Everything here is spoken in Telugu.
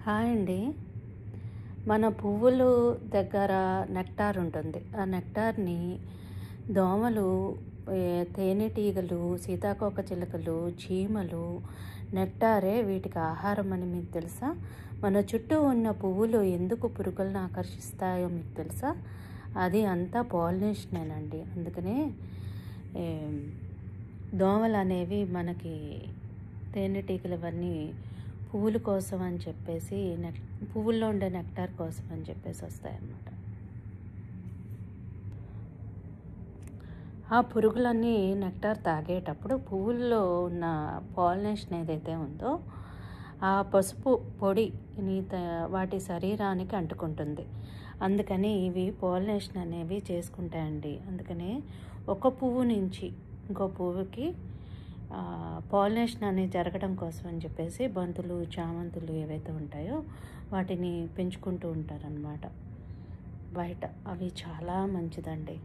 హాయ్ అండి. మన పువ్వులు దగ్గర నెక్టార్ ఉంటుంది. ఆ నెక్టార్ని దోమలు, తేనెటీగలు, సీతాకోకచిలుకలు, చీమలు, నెక్టారే వీటికి ఆహారం అని మీకు తెలుసా? మన చుట్టూ ఉన్న పువ్వులు ఎందుకు పురుగులను ఆకర్షిస్తాయో మీకు తెలుసా? అది అంతా పాలినేషనేనండి. అందుకనే దోమలు అనేవి మనకి తేనెటీగలు ఇవన్నీ పువ్వుల కోసం అని చెప్పేసి పువ్వుల్లో ఉండే నెక్టార్ కోసం అని చెప్పేసి వస్తాయన్నమాట. ఆ పురుగులన్నీ నెక్టార్ తాగేటప్పుడు పువ్వుల్లో ఉన్న పాలినేషన్ ఏదైతే ఉందో ఆ పసుపు పొడి వాటి శరీరానికి అంటుకుంటుంది. అందుకని ఇవి పాలినేషన్ అనేవి చేసుకుంటాయండి. అందుకనే ఒక పువ్వు నుంచి ఇంకో పువ్వుకి పాలినేషన్ అనేది జరగడం కోసం అని చెప్పేసి బంతులు, చామంతులు ఏవైతే ఉంటాయో వాటిని పెంచుకుంటూ ఉంటారనమాట బయట. అవి చాలా మంచిదండి.